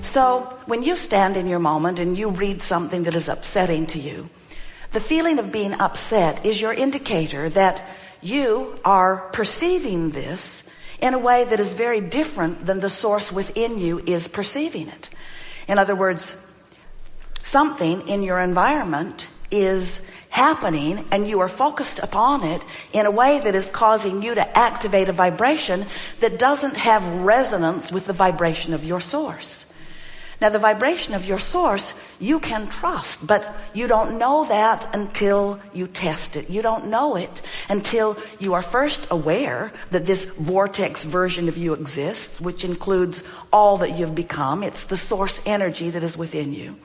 So when you stand in your moment and you read something that is upsetting to you, the feeling of being upset is your indicator that you are perceiving this in a way that is very different than the source within you is perceiving it. In other words, something in your environment is happening and you are focused upon it in a way that is causing you to activate a vibration that doesn't have resonance with the vibration of your source. Now, the vibration of your source you can trust, but you don't know that until you test it. You don't know it until you are first aware that this vortex version of you exists, which includes all that you've become. It's the source energy that is within you.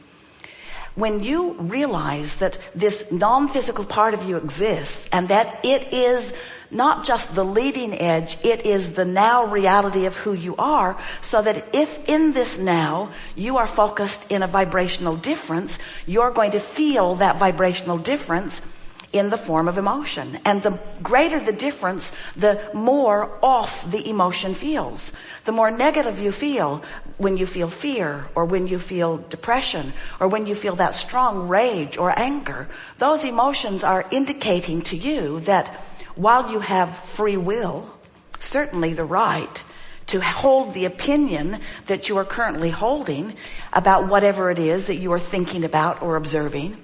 When you realize that this non-physical part of you exists and that it is not just the leading edge, it is the now reality of who you are, so that if in this now you are focused in a vibrational difference, you're going to feel that vibrational difference in the form of emotion. And the greater the difference, the more off the emotion feels. The more negative you feel when you feel fear, or when you feel depression, or when you feel that strong rage or anger, those emotions are indicating to you that while you have free will, certainly the right to hold the opinion that you are currently holding about whatever it is that you are thinking about or observing,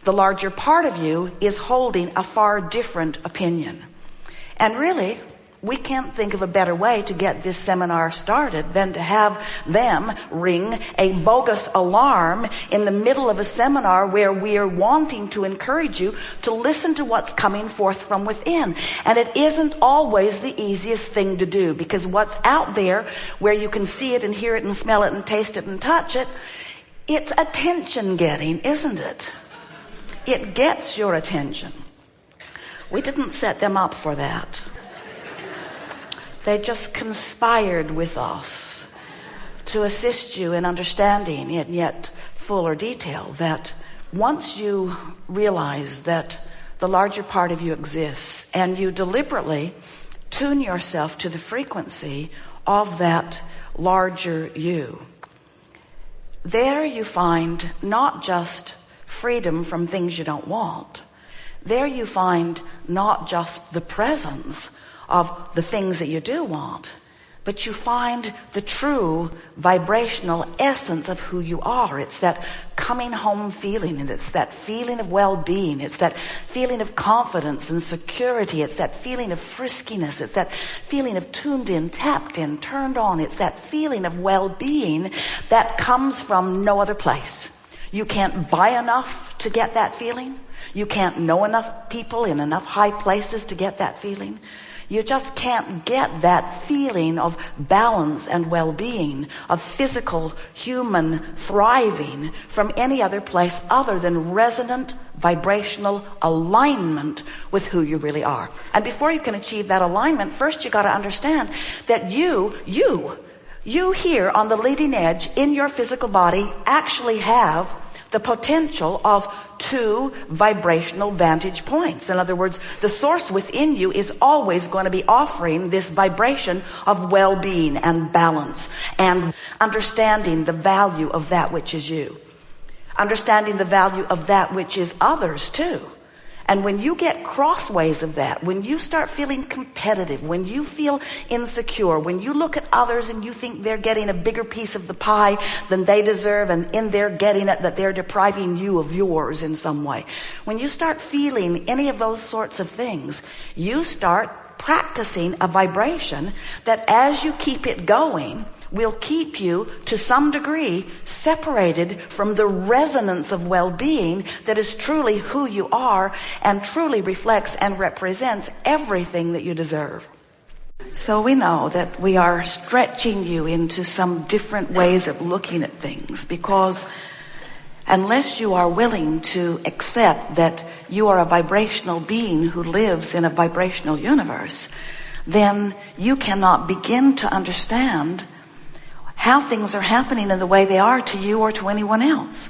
the larger part of you is holding a far different opinion. And really, we can't think of a better way to get this seminar started than to have them ring a bogus alarm in the middle of a seminar where we are wanting to encourage you to listen to what's coming forth from within. And it isn't always the easiest thing to do, because what's out there where you can see it and hear it and smell it and taste it and touch it, it's attention getting, isn't it? It gets your attention. We didn't set them up for that. They just conspired with us to assist you in understanding in yet fuller detail that once you realize that the larger part of you exists and you deliberately tune yourself to the frequency of that larger you, there you find not just freedom from things you don't want. There you find not just the presence of the things that you do want, but you find the true vibrational essence of who you are. It's that coming home feeling, and it's that feeling of well-being. It's that feeling of confidence and security. It's that feeling of friskiness. It's that feeling of tuned in, tapped in, turned on. It's that feeling of well-being that comes from no other place. You can't buy enough to get that feeling. You can't know enough people in enough high places to get that feeling. You just can't get that feeling of balance and well-being, of physical, human thriving from any other place other than resonant, vibrational alignment with who you really are. And before you can achieve that alignment, first you got to understand that you here on the leading edge in your physical body actually have the potential of two vibrational vantage points. In other words, the source within you is always going to be offering this vibration of well-being and balance and understanding the value of that which is you. Understanding the value of that which is others too. And when you get crossways of that, when you start feeling competitive, when you feel insecure, when you look at others and you think they're getting a bigger piece of the pie than they deserve, and in their getting it that they're depriving you of yours in some way, when you start feeling any of those sorts of things, you start practicing a vibration that as you keep it going will keep you to some degree separated from the resonance of well-being that is truly who you are and truly reflects and represents everything that you deserve. So we know that we are stretching you into some different ways of looking at things, because unless you are willing to accept that you are a vibrational being who lives in a vibrational universe, then you cannot begin to understand how things are happening in the way they are to you or to anyone else.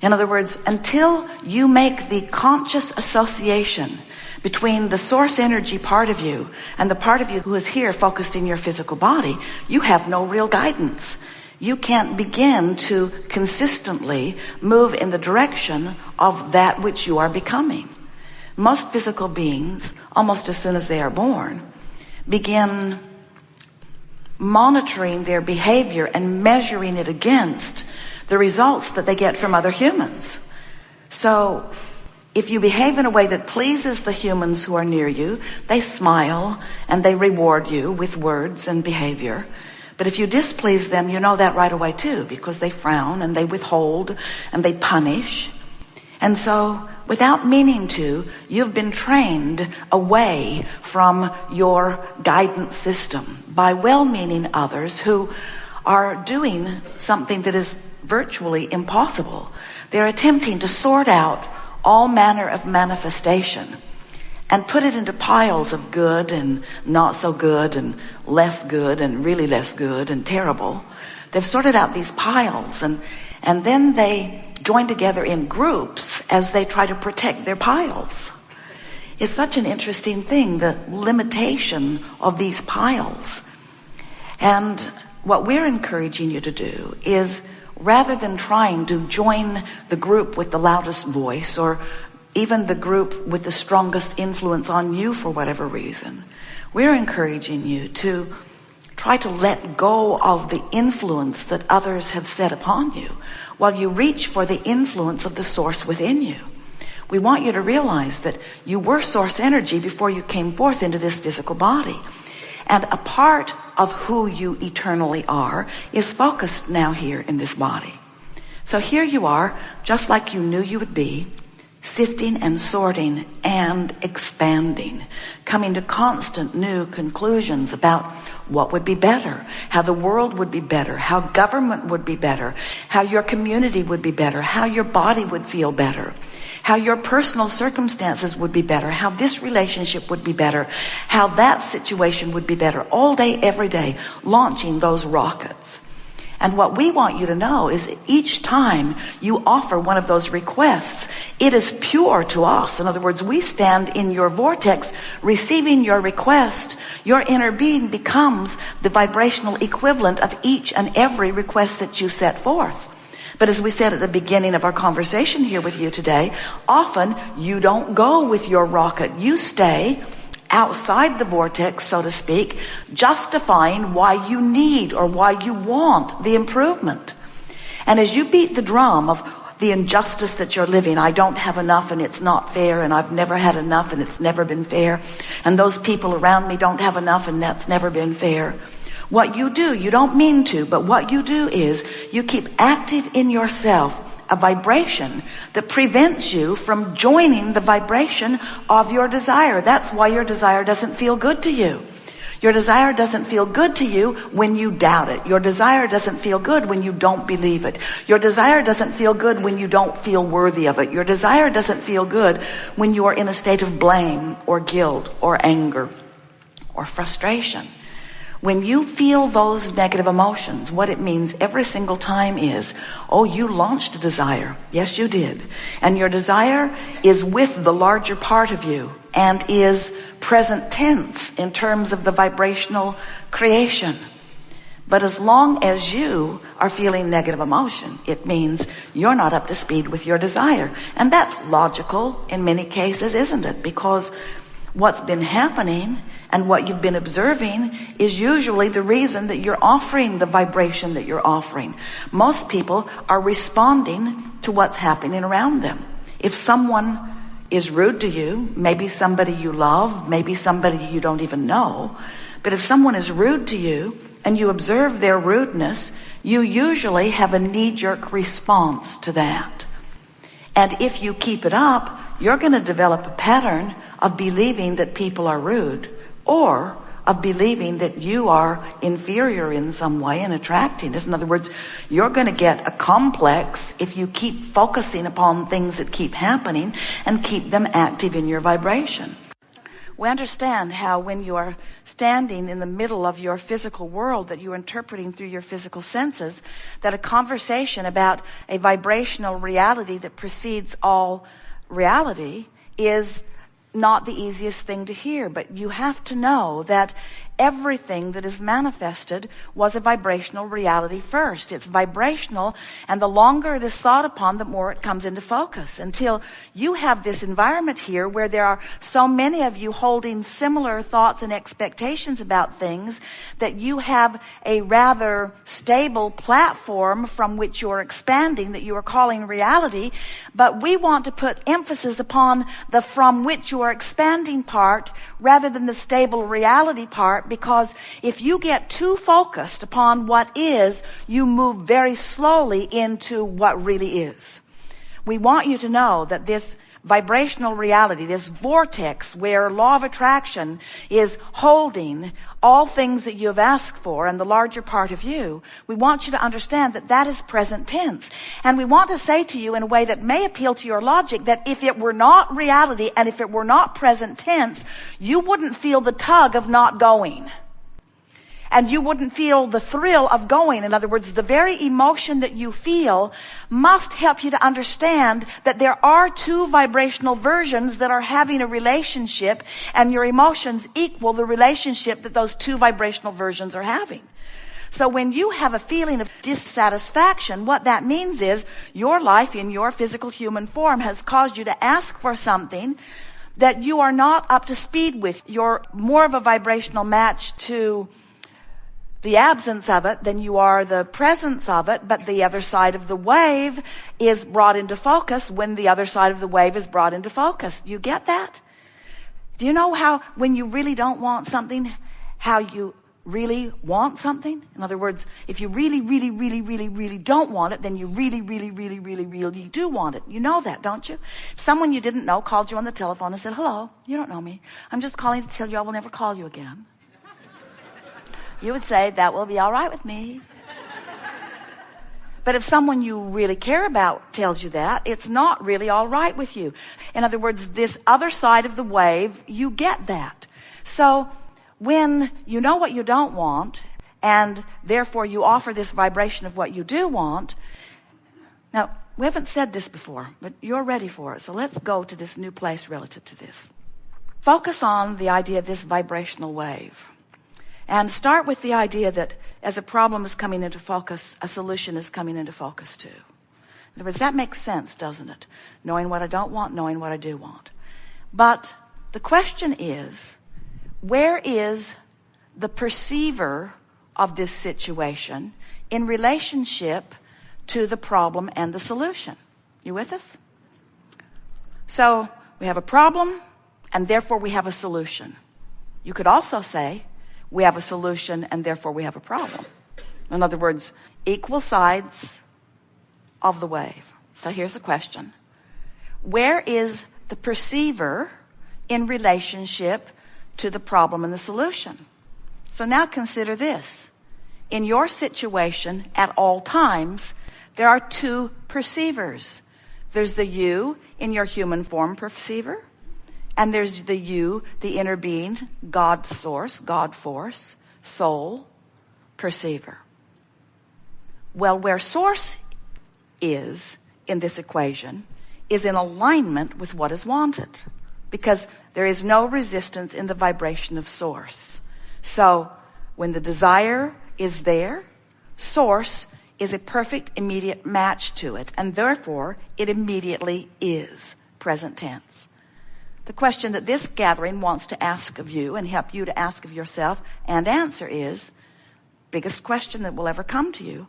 In other words, until you make the conscious association Between the source energy part of you and the part of you who is here focused in your physical body, you have no real guidance. You can't begin to consistently move in the direction of that which you are becoming. Most physical beings, almost as soon as they are born, begin monitoring their behavior and measuring it against the results that they get from other humans. So if you behave in a way that pleases the humans who are near you, they smile and they reward you with words and behavior. But if you displease them, you know that right away too, because they frown and they withhold and they punish. And so, without meaning to, you've been trained away from your guidance system by well-meaning others who are doing something that is virtually impossible. They're attempting to sort out all manner of manifestation and put it into piles of good and not so good and less good and really less good and terrible. They've sorted out these piles and then they join together in groups as they try to protect their piles. It's such an interesting thing, the limitation of these piles. And what we're encouraging you to do is, rather than trying to join the group with the loudest voice or even the group with the strongest influence on you for whatever reason, we're encouraging you to try to let go of the influence that others have set upon you while you reach for the influence of the source within you. We want you to realize that you were source energy before you came forth into this physical body. And a part of who you eternally are is focused now here in this body. So here you are, just like you knew you would be, sifting and sorting and expanding, coming to constant new conclusions about what would be better, how the world would be better, how government would be better, how your community would be better, how your body would feel better, how your personal circumstances would be better, how this relationship would be better, how that situation would be better, all day, every day, launching those rockets. And what we want you to know is each time you offer one of those requests, it is pure to us. In other words, we stand in your vortex receiving your request. Your inner being becomes the vibrational equivalent of each and every request that you set forth. But as we said at the beginning of our conversation here with you today, often you don't go with your rocket. You stay outside the vortex, so to speak, justifying why you need or why you want the improvement. And as you beat the drum of the injustice that you're living, I don't have enough and it's not fair, and I've never had enough and it's never been fair, and those people around me don't have enough and that's never been fair. What you do, you don't mean to, but what you do is you keep active in yourself a vibration that prevents you from joining the vibration of your desire. That's why your desire doesn't feel good to you. Your desire doesn't feel good to you when you doubt it. Your desire doesn't feel good when you don't believe it. Your desire doesn't feel good when you don't feel worthy of it. Your desire doesn't feel good when you are in a state of blame or guilt or anger or frustration. When you feel those negative emotions, what it means every single time is, oh, you launched a desire. Yes, you did. And your desire is with the larger part of you and is present tense in terms of the vibrational creation. But as long as you are feeling negative emotion, it means you're not up to speed with your desire. And that's logical in many cases, isn't it? Because what's been happening and what you've been observing is usually the reason that you're offering the vibration that you're offering. Most people are responding to what's happening around them. If someone is rude to you, maybe somebody you love, maybe somebody you don't even know, but if someone is rude to you and you observe their rudeness, you usually have a knee-jerk response to that. And if you keep it up, you're going to develop a pattern of believing that people are rude, or of believing that you are inferior in some way and attracting it. In other words, you're going to get a complex if you keep focusing upon things that keep happening and keep them active in your vibration. We understand how when you are standing in the middle of your physical world that you're interpreting through your physical senses, that a conversation about a vibrational reality that precedes all reality is not the easiest thing to hear, but you have to know that everything that is manifested was a vibrational reality first. It's vibrational, and the longer it is thought upon, the more it comes into focus, until you have this environment here where there are so many of you holding similar thoughts and expectations about things that you have a rather stable platform from which you're expanding, that you are calling reality. But we want to put emphasis upon the from which you are expanding part rather than the stable reality part, because if you get too focused upon what is, you move very slowly into what really is. We want you to know that this vibrational reality, this vortex where law of attraction is holding all things that you have asked for and the larger part of you, we want you to understand that that is present tense. And we want to say to you in a way that may appeal to your logic that if it were not reality and if it were not present tense, you wouldn't feel the tug of not going. And you wouldn't feel the thrill of going. In other words, the very emotion that you feel must help you to understand that there are two vibrational versions that are having a relationship, and your emotions equal the relationship that those two vibrational versions are having. So when you have a feeling of dissatisfaction, what that means is your life in your physical human form has caused you to ask for something that you are not up to speed with. You're more of a vibrational match to the absence of it than you are the presence of it, but the other side of the wave is brought into focus when the other side of the wave is brought into focus. You get that? Do you know how when you really don't want something, how you really want something? In other words, if you really, really, really, really, really don't want it, then you really, really, really, really, really do want it. You know that, don't you? Someone you didn't know called you on the telephone and said, "Hello, you don't know me. I'm just calling to tell you I will never call you again." You would say, "That will be all right with me." But if someone you really care about tells you that, it's not really all right with you. In other words, this other side of the wave, you get that. So when you know what you don't want, and therefore you offer this vibration of what you do want. Now, we haven't said this before, but you're ready for it. So let's go to this new place relative to this. Focus on the idea of this vibrational wave. And start with the idea that as a problem is coming into focus, a solution is coming into focus too. In other words, that makes sense, doesn't it? Knowing what I don't want, knowing what I do want. But the question is, where is the perceiver of this situation in relationship to the problem and the solution? You with us? So we have a problem, and therefore we have a solution. You could also say, we have a solution, and therefore we have a problem. In other words, equal sides of the wave. So here's the question. Where is the perceiver in relationship to the problem and the solution? So now consider this. In your situation, at all times, there are two perceivers. There's the you in your human form perceiver, and there's the you, the inner being, God source, God force, soul, perceiver. Well, where source is in this equation is in alignment with what is wanted, because there is no resistance in the vibration of source. So when the desire is there, source is a perfect immediate match to it, and therefore it immediately is present tense. The question that this gathering wants to ask of you and help you to ask of yourself and answer is, biggest question that will ever come to you,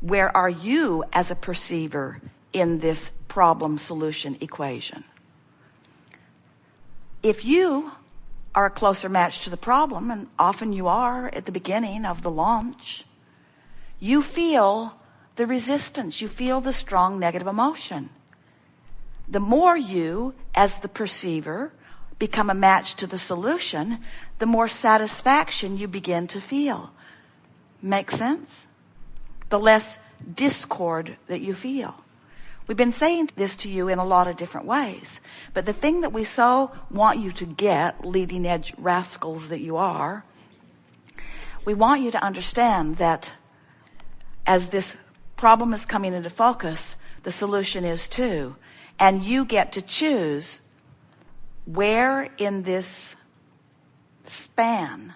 where are you as a perceiver in this problem-solution equation? If you are a closer match to the problem, and often you are at the beginning of the launch, you feel the resistance, you feel the strong negative emotion. The more you, as the perceiver, become a match to the solution, the more satisfaction you begin to feel. Make sense? The less discord that you feel. We've been saying this to you in a lot of different ways. But the thing that we so want you to get, leading edge rascals that you are, we want you to understand that as this problem is coming into focus, the solution is too. And you get to choose where in this span